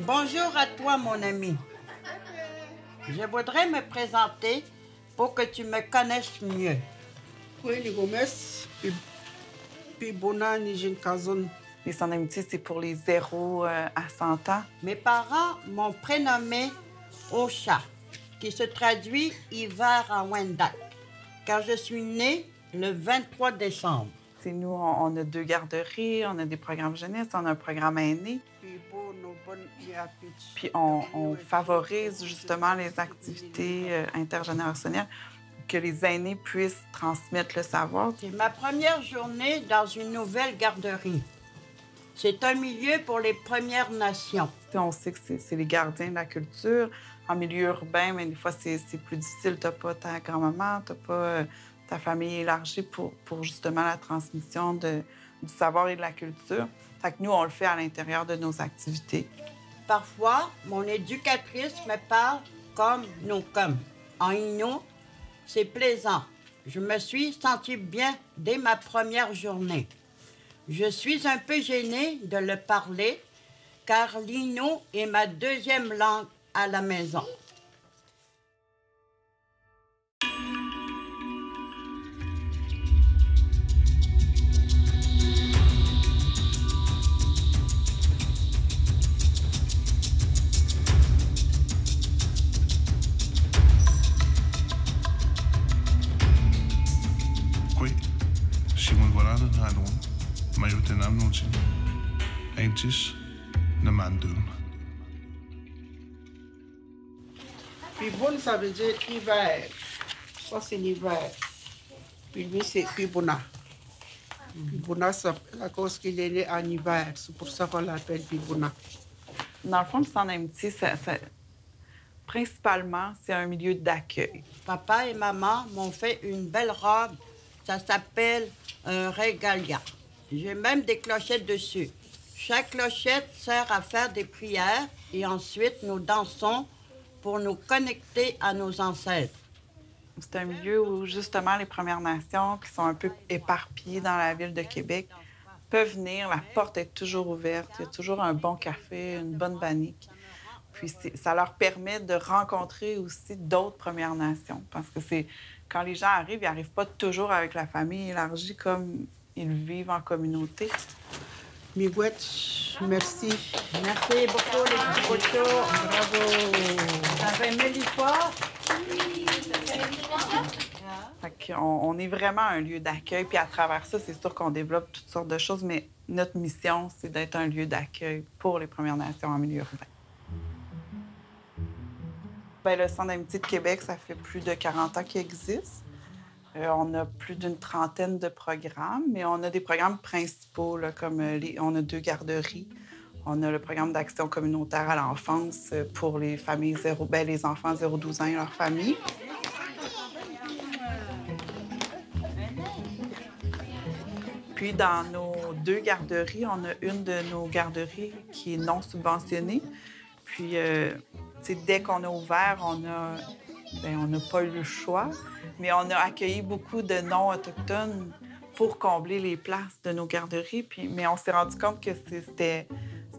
Bonjour à toi, mon ami. Je voudrais me présenter pour que tu me connaisses mieux. Les Sans d'amitié, c'est pour les 0 à 100 ans. Mes parents m'ont prénommé Ocha, qui se traduit hiver à Wendat, car je suis née le 23 décembre. T'sais, nous, on a 2 garderies, on a des programmes jeunesse, on a un programme aîné. Puis on favorise justement les activités intergénérationnelles, que les aînés puissent transmettre le savoir. C'est ma première journée dans une nouvelle garderie. C'est un milieu pour les Premières Nations. Puis on sait que c'est les gardiens de la culture. En milieu urbain, mais des fois, c'est plus difficile. T'as pas ta grand-maman, t'as pas ta famille élargie pour justement la transmission du savoir et de la culture. Fait que nous, on le fait à l'intérieur de nos activités. Parfois, mon éducatrice me parle comme nous comme. En Innu, c'est plaisant. Je me suis sentie bien dès ma première journée. Je suis un peu gênée de le parler, car l'Innu est ma deuxième langue à la maison. Pibon, ça veut dire hiver. Ça, c'est l'hiver. Puis lui, c'est Pibona. Pibona, c'est à cause qu'il est né en hiver. C'est pour ça qu'on l'appelle Pibona. Dans le fond, le Centre d'amitié, principalement, c'est un milieu d'accueil. Papa et maman m'ont fait une belle robe. Ça s'appelle un régalia. J'ai même des clochettes dessus. Chaque clochette sert à faire des prières et ensuite nous dansons pour nous connecter à nos ancêtres. C'est un milieu où, justement, les Premières Nations, qui sont un peu éparpillées dans la ville de Québec, peuvent venir. La porte est toujours ouverte. Il y a toujours un bon café, une bonne bannique. Puis ça leur permet de rencontrer aussi d'autres Premières Nations. Parce que quand les gens arrivent, ils n'arrivent pas toujours avec la famille élargie comme ils vivent en communauté. Migouette, merci. Merci beaucoup, les petits poteaux. Bravo. T'avais aimé l'histoire? Fait qu'on est vraiment un lieu d'accueil. Puis à travers ça, c'est sûr qu'on développe toutes sortes de choses, mais notre mission, c'est d'être un lieu d'accueil pour les Premières Nations en milieu urbain. Bien, le Centre d'amitié de Québec, ça fait plus de 40 ans qu'il existe. On a plus d'une trentaine de programmes, mais on a des programmes principaux, là, comme on a 2 garderies. On a le programme d'action communautaire à l'enfance pour les familles les enfants 0-12 ans et leurs familles. Puis, dans nos 2 garderies, on a une de nos garderies qui est non subventionnée. Puis, dès qu'on a ouvert, on n'a pas eu le choix, mais on a accueilli beaucoup de non-autochtones pour combler les places de nos garderies. Mais on s'est rendu compte que c'était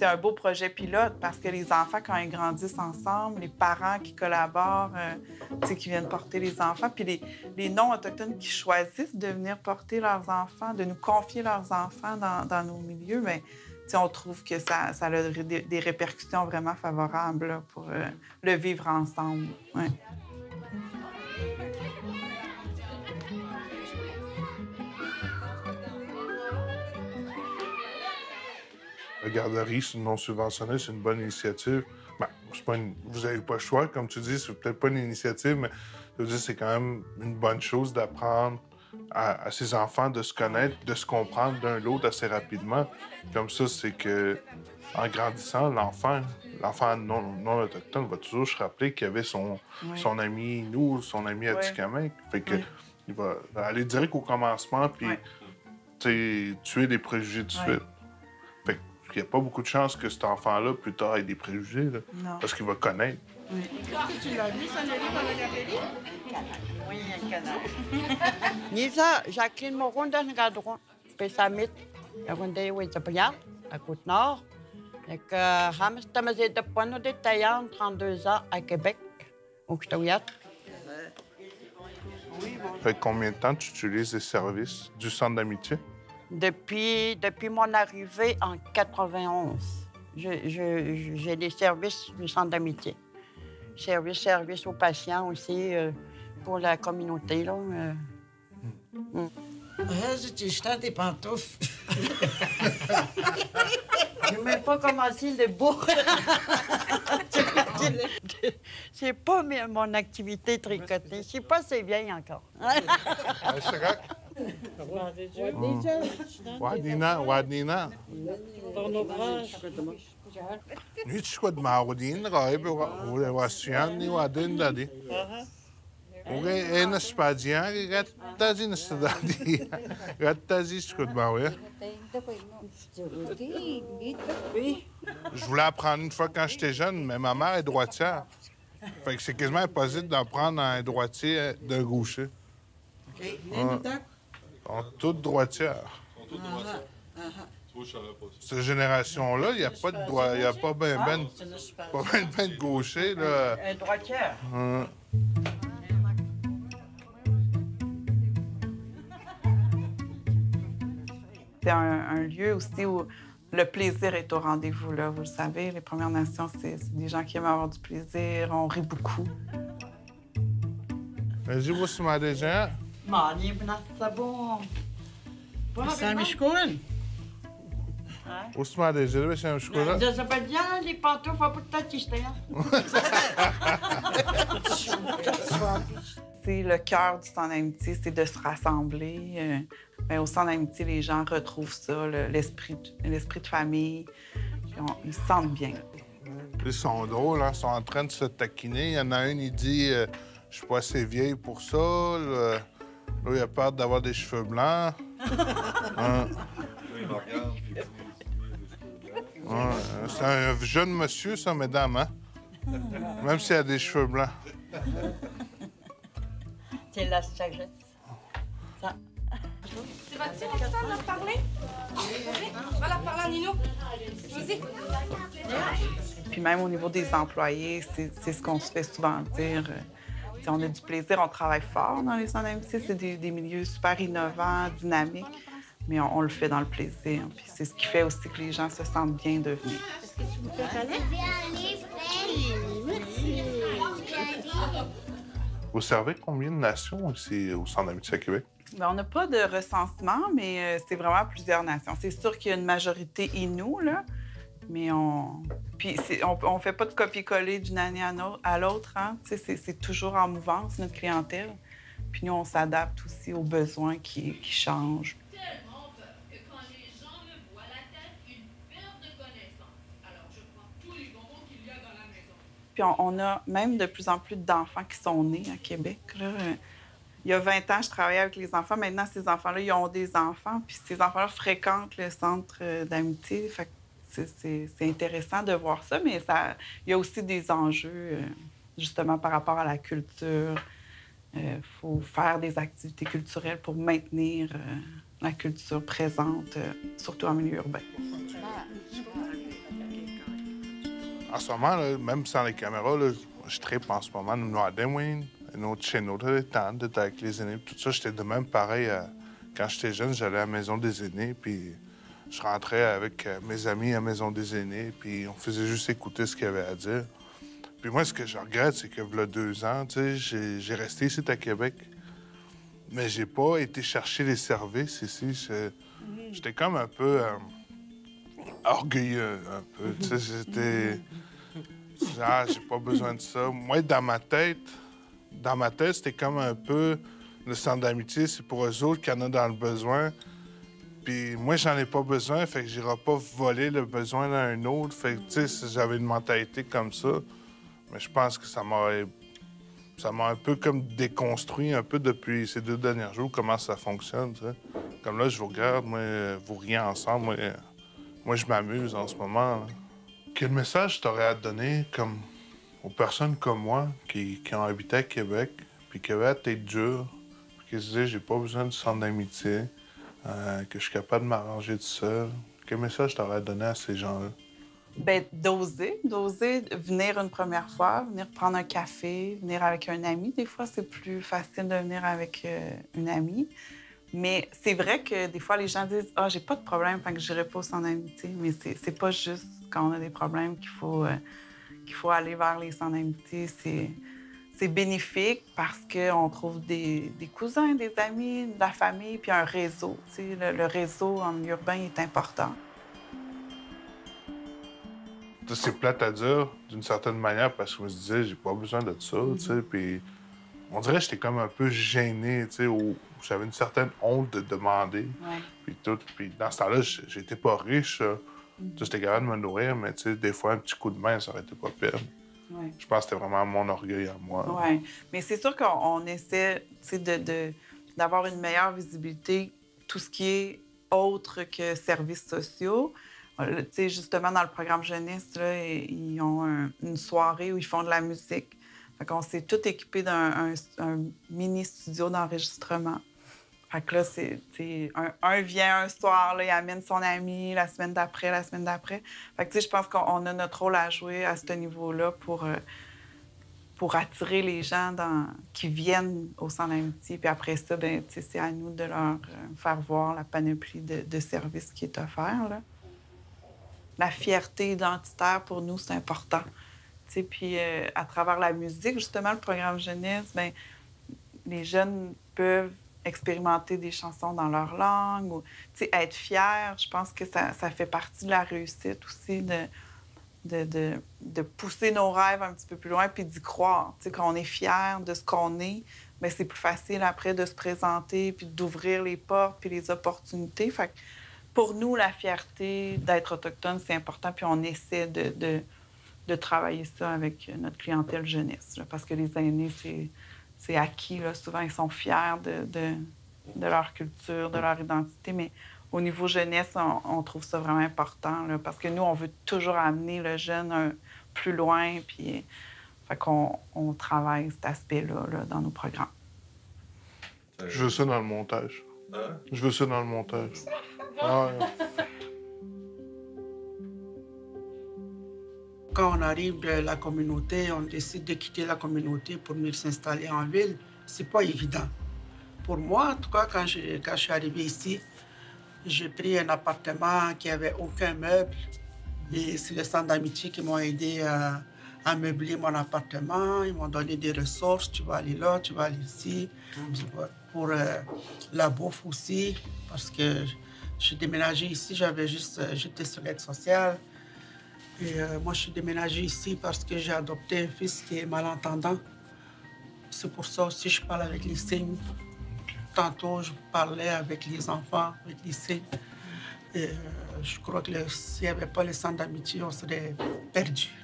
un beau projet pilote parce que les enfants, quand ils grandissent ensemble, les parents qui collaborent, qui viennent porter les enfants, puis les non-autochtones qui choisissent de venir porter leurs enfants, de nous confier leurs enfants dans nos milieux, bien, on trouve que ça a des répercussions vraiment favorables là, pour le vivre ensemble. Ouais. La garderie non subventionnée, c'est une bonne initiative. Ben, vous n'avez pas le choix, comme tu dis, c'est peut-être pas une initiative, mais je veux dire, c'est quand même une bonne chose d'apprendre à ses enfants de se connaître, de se comprendre l'un l'autre assez rapidement. Comme ça, c'est que en grandissant, l'enfant non autochtone va toujours se rappeler qu'il y avait son ami Innu, son ami Atikamekw. Fait que il va aller direct au commencement puis tuer des préjugés tout de suite. Fait qu'il n'y a pas beaucoup de chances que cet enfant-là, plus tard, ait des préjugés, là, parce qu'il va connaître. Oui. Tu l'as vu, son ami dans la garderie? Oui, un canard. Nisa, Jacqueline Moron dans le gadron. Pessamit, la Wendée, oui, la côte nord. Fait que, Hamastamaze de Pono de Taillan, 32 ans, à Québec, au Ktaouyat. Fait combien de temps tu utilises les services du centre d'amitié? Depuis mon arrivée en 91, j'ai des services du centre d'amitié. Service aux patients aussi, pour la communauté, là. Tu jettes tes pantoufles. Je n'ai même pas commencé le beau. C'est pas mon activité tricotée. Je sais pas si c'est bien encore. C'est correct? Wadina. Nu tskod maudin raib wasian ni wadin dadi. Uge en spadian gattazin stadi. Gattazi tskod mawe. Je voulais apprendre une fois quand j'étais jeune, mais ma mère est droitière. Fait que c'est quasiment impossible d'apprendre un droitier d'un gaucher. Sont toutes droitières. Cette génération-là, il n'y a pas de droit, il n'y a pas ben de gauchers, là. Droitière. C'est un lieu aussi où le plaisir est au rendez-vous, là. Vous le savez, les Premières Nations, c'est des gens qui aiment avoir du plaisir. On rit beaucoup. Vas-y, vous sommes des gens. Mani, c'est bon. Samishkoun. Vous sommes des gens, c'est un chocolat. Ça s'appelle bien les pantoufles à bout de tatiste, C'est le cœur du centre d'amitié, c'est de se rassembler. Mais au centre d'amitié, les gens retrouvent ça, l'esprit de famille. Puis ils se sentent bien. Ils sont drôles, hein? Ils sont en train de se taquiner. Il y en a un, il dit je suis pas assez vieille pour ça. Là, il a peur d'avoir des cheveux blancs. C'est un jeune monsieur, ça, mesdames, hein? Même s'il a des cheveux blancs. C'est la sagesse. C'est votre ça, leur parler? Va leur parler à Nino. Vas-y. Puis même au niveau des employés, c'est ce qu'on se fait souvent dire. On a du plaisir, on travaille fort dans les centres d'amitié. C'est des milieux super innovants, dynamiques, mais on le fait dans le plaisir. Puis c'est ce qui fait aussi que les gens se sentent bien de venir. Est-ce que tu vous fais aller? Vous servez combien de nations ici au centre d'amitié à Québec? Bien, on n'a pas de recensement, mais c'est vraiment plusieurs nations. C'est sûr qu'il y a une majorité Innu, là, mais on fait pas de copier-coller d'une année à l'autre. Hein? C'est toujours en mouvance, notre clientèle. Puis nous, on s'adapte aussi aux besoins qui changent. Tellement peur que quand les gens me voient la tête, une perte de connaissance. Alors je prends tous les bonbons qu'il y a dans la maison. Puis on a même de plus en plus d'enfants qui sont nés à Québec, là. Il y a 20 ans, je travaillais avec les enfants. Maintenant, ces enfants-là, ils ont des enfants. Puis ces enfants-là fréquentent le centre d'amitié. Fait que c'est intéressant de voir ça, mais il y a aussi des enjeux, justement, par rapport à la culture. Il faut faire des activités culturelles pour maintenir la culture présente, surtout en milieu urbain. En ce moment, là, même sans les caméras, là, je tripe en ce moment. Nous, à Demwin, notre chez nous, d'être avec les aînés. Tout ça, j'étais de même pareil. Quand j'étais jeune, j'allais à la maison des aînés, puis je rentrais avec mes amis à la maison des aînés, puis on faisait juste écouter ce qu'il y avait à dire. Puis moi, ce que je regrette, c'est que, il y a 2 ans, tu sais, j'ai resté ici à Québec, mais j'ai pas été chercher les services ici. J'étais comme un peu orgueilleux, un peu. Tu sais, j'étais... Ah, j'ai pas besoin de ça. Moi, dans ma tête, c'était comme un peu le centre d'amitié, c'est pour eux autres qui en ont dans le besoin. Puis moi, j'en ai pas besoin, fait que j'irai pas voler le besoin d'un autre. Fait que, tu sais, j'avais une mentalité comme ça. Mais je pense que ça m'a un peu comme déconstruit un peu depuis ces 2 derniers jours, comment ça fonctionne, tu sais. Comme là, je vous regarde, moi, vous riez ensemble. Moi, je m'amuse en ce moment, là. Quel message t'aurais à donner comme aux personnes comme moi qui ont habité à Québec, puis qui avaient la tête dure, puis qui se disaient j'ai pas besoin de centre d'amitié, que je suis capable de m'arranger tout seul? Quel message t'aurais à donner à ces gens-là? Bien, d'oser venir une première fois, venir prendre un café, venir avec un ami. Des fois, c'est plus facile de venir avec une amie. Mais c'est vrai que des fois, les gens disent « Ah, j'ai pas de problème, fait que j'irai pas au centre d'amitié. » Mais c'est pas juste quand on a des problèmes qu'il faut aller vers les centres d'amitié. C'est bénéfique parce qu'on trouve des cousins, des amis, de la famille, puis un réseau. Le réseau en milieu urbain est important. C'est plate à dire d'une certaine manière parce que je me disais, j'ai pas besoin de ça, tu sais. Puis on dirait que j'étais comme un peu gêné, tu sais, où j'avais une certaine honte de demander. Ouais. Puis tout. Puis dans ce temps-là, j'étais pas riche. J'étais capable de me nourrir, mais tu sais, des fois, un petit coup de main, ça aurait été pas pire. Ouais. Je pense que c'était vraiment mon orgueil à moi. Oui, mais c'est sûr qu'on essaie d'avoir une meilleure visibilité, tout ce qui est autre que services sociaux. Justement, dans le programme jeunesse, là, ils ont une soirée où ils font de la musique. Fait qu'on s'est tout équipé d'un mini-studio d'enregistrement. Fait que là, un vient un soir, là, il amène son ami, la semaine d'après. Fait que je pense qu'on a notre rôle à jouer à ce niveau-là pour attirer les gens qui viennent au centre d'amitié. Puis après ça, ben, c'est à nous de leur faire voir la panoplie de services qui est offert, là. La fierté identitaire, pour nous, c'est important. Puis à travers la musique, justement, le programme jeunesse, bien, les jeunes peuvent expérimenter des chansons dans leur langue. Ou, être fiers, je pense que ça fait partie de la réussite aussi de pousser nos rêves un petit peu plus loin puis d'y croire. Quand on est fier de ce qu'on est, bien, c'est plus facile après de se présenter puis d'ouvrir les portes puis les opportunités. Fait que pour nous, la fierté d'être autochtone, c'est important, puis on essaie de travailler ça avec notre clientèle jeunesse. Là, parce que les aînés, c'est acquis. Là. Souvent, ils sont fiers de leur culture, de leur identité. Mais au niveau jeunesse, on trouve ça vraiment important. Là, parce que nous, on veut toujours amener le jeune plus loin. Puis, fait qu'on travaille cet aspect-là là, dans nos programmes. Je veux ça dans le montage. Hein? Je veux ça dans le montage. Ah, ouais. Quand on arrive de la communauté, on décide de quitter la communauté pour venir s'installer en ville, c'est pas évident. Pour moi, en tout cas, quand je suis arrivé ici, j'ai pris un appartement qui n'avait aucun meuble. Et c'est le centre d'amitié qui m'ont aidé à meubler mon appartement. Ils m'ont donné des ressources. Tu vas aller là, tu vas aller ici. Pour la bouffe aussi, parce que je suis déménagée ici, j'étais sur l'aide sociale. Et moi, je suis déménagée ici parce que j'ai adopté un fils qui est malentendant. C'est pour ça aussi que je parle avec les signes. Tantôt, je parlais avec les enfants, avec les signes. Et je crois que s'il n'y avait pas le centre d'amitié, on serait perdus.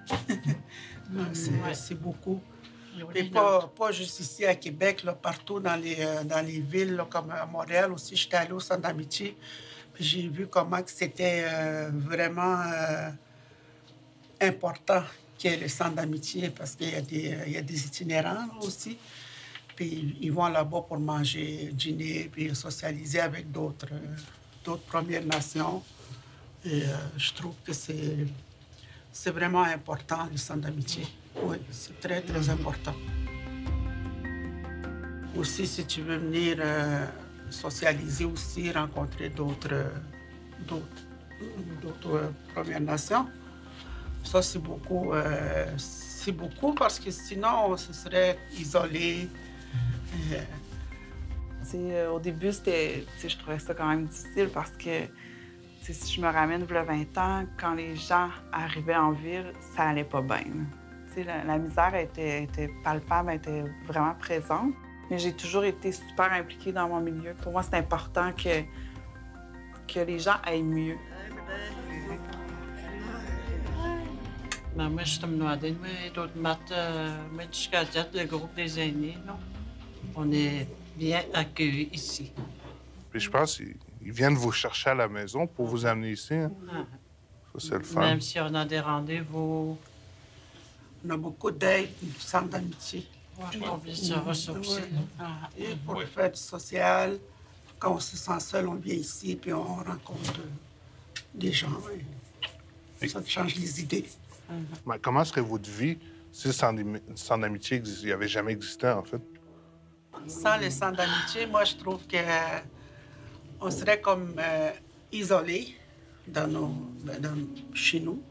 C'est beaucoup. Et pas juste ici à Québec, là, partout dans les villes, là, comme à Montréal aussi. J'étais allée au centre d'amitié. Puis j'ai vu comment que c'était vraiment important qu'il y ait le centre d'amitié parce qu'il y a des itinérants là, aussi. Puis ils vont là-bas pour manger, dîner, puis socialiser avec d'autres Premières Nations. Et je trouve que c'est vraiment important, le centre d'amitié. Oui, c'est très, très important. Aussi, si tu veux venir socialiser aussi, rencontrer d'autres Premières Nations, ça, c'est beaucoup parce que sinon, on se serait isolé. Au début, je trouvais ça quand même difficile parce que si je me ramène il y a 20 ans, quand les gens arrivaient en ville, ça allait pas bien. La misère était palpable, elle était vraiment présente. Mais j'ai toujours été super impliquée dans mon milieu. Pour moi, c'est important que les gens aillent mieux. Moi, je suis demandé, d'autres maths, jusqu'à date, le groupe des aînés, non? On est bien accueillis ici. Puis je pense qu'ils viennent vous chercher à la maison pour vous amener ici. Hein? Ça, c'est le fun. Même si on a des rendez-vous. On a beaucoup d'aide du centre d'amitié. On vient se ressourcer. Et pour le fête sociale, quand on se sent seul, on vient ici puis on rencontre des gens. Ça te change les idées. Mais comment serait votre vie si sans amitié, il n'y avait jamais existé, en fait? Sans le centre d'amitié, moi, je trouve que on serait comme isolés chez nous.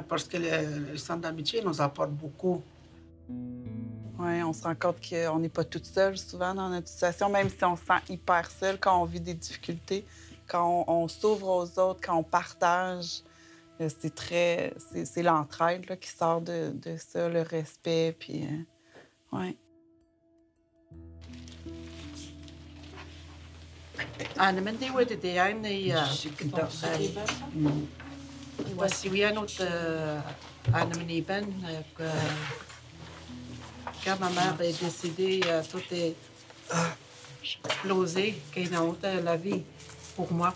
Parce que le centre d'amitié nous apporte beaucoup. Oui, on se rend compte qu'on n'est pas toute seule souvent dans notre situation, même si on se sent hyper seul quand on vit des difficultés, quand on s'ouvre aux autres, quand on partage. C'est l'entraide là, qui sort de ça, le respect, puis ouais. Men det var det ene i Wasiwianot Anameniben quand ma mère est décédée, tout est explosé, qu'il y a la vie pour moi.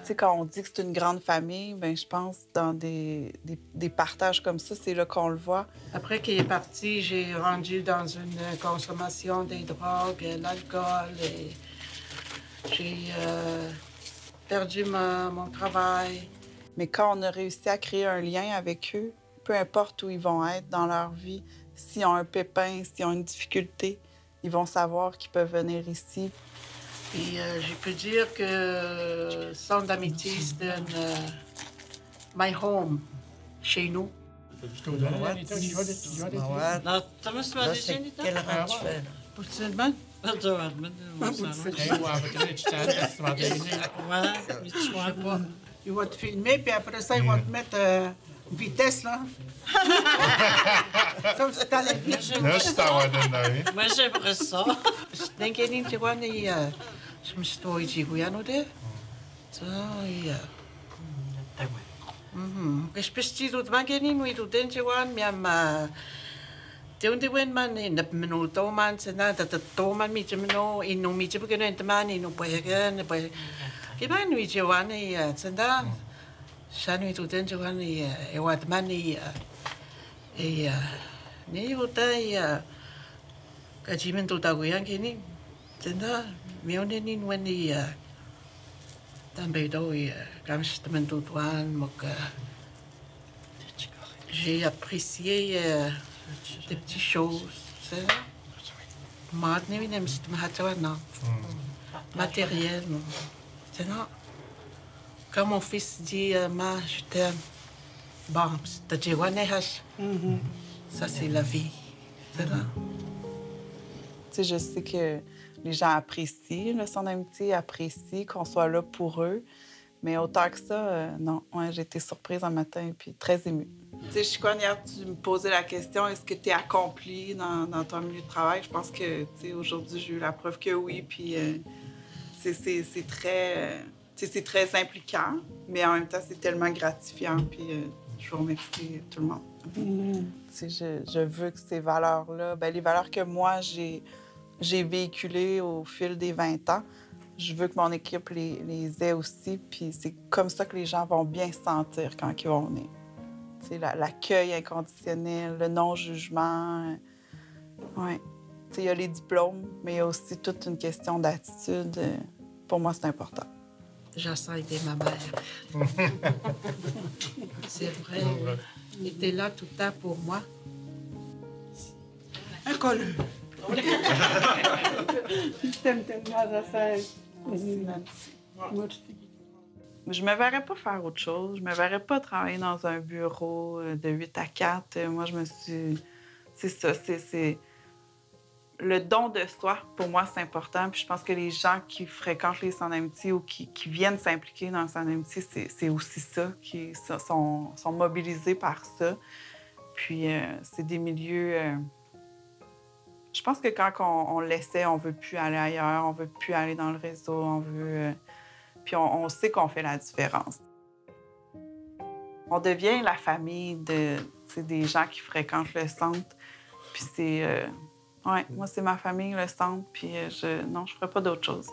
Tu sais, quand on dit que c'est une grande famille, bien, je pense dans des partages comme ça, c'est là qu'on le voit. Après qu'il est parti, j'ai rendu dans une consommation des drogues, l'alcool, et j'ai perdu mon travail. Mais quand on a réussi à créer un lien avec eux, peu importe où ils vont être dans leur vie, s'ils ont un pépin, s'ils ont une difficulté, ils vont savoir qu'ils peuvent venir ici. Et je peux dire que Centre d'amitié, c'est my home, chez nous. Quel rang tu fais, là? Possiblement. Ils vont te filmer, puis après ça, ils vont te mettre vitesse, là. Comme si t'allais vite. Là, je t'en vais donner. Moi, j'aimerais ça. Denk je niet gewoon die soms stooi je goed aan ode. Zo ja. Que je peux dire tout le monde nous tout den gewoon mais te onde wen man in de minuto man se na dat to man mi je no in no mi je beginnen te man in no pegenไปque man nu je wan senda shanu tout den gewoon e wat man e ne uta ka jimen to ta go yang kini senda mi on ni wen ni também quand je te mets tout loin j'ai apprécié des petites choses, c'est matériel, c'est non. Quand mon fils dit ma je t'aime, bon, ça c'est la vie, c'est ça. Tu sais, je sais que les gens apprécient le centre d'amitié, apprécient qu'on soit là pour eux. Mais autant que ça, non. Ouais, j'ai été surprise un matin puis très émue. Tu sais, Chicoine, hier, tu me posais la question, est-ce que tu es accomplie dans ton milieu de travail? Je pense que, tu sais, aujourd'hui, j'ai eu la preuve que oui. Puis c'est très impliquant, mais en même temps, c'est tellement gratifiant. Puis je vous remercie tout le monde. Tu sais, je veux que ces valeurs-là, bien, les valeurs que moi, j'ai véhiculées au fil des 20 ans, je veux que mon équipe les ait aussi, puis c'est comme ça que les gens vont bien se sentir quand ils vont venir. C'est l'accueil inconditionnel, le non-jugement. Oui. Il y a les diplômes, mais il y a aussi toute une question d'attitude. Pour moi, c'est important. J'essaie aider ma mère. C'est vrai. Il était là tout le temps pour moi. Un colleux. Je t'aime tellement, Raphaël. Je me verrais pas faire autre chose. Je me verrais pas travailler dans un bureau de 8 à 4. Moi, je me suis... C'est ça, c'est... Le don de soi, pour moi, c'est important. Puis je pense que les gens qui fréquentent les centres d'amitié ou qui viennent s'impliquer dans le centre d'amitié, c'est aussi ça, qui sont mobilisés par ça. Puis c'est des milieux... Je pense que quand on l'essaie, on veut plus aller ailleurs, on veut plus aller dans le réseau, on veut... Puis on sait qu'on fait la différence. On devient la famille des gens qui fréquentent le centre. Puis c'est... ouais, moi, c'est ma famille, le centre, puis non, je ferais pas d'autre chose.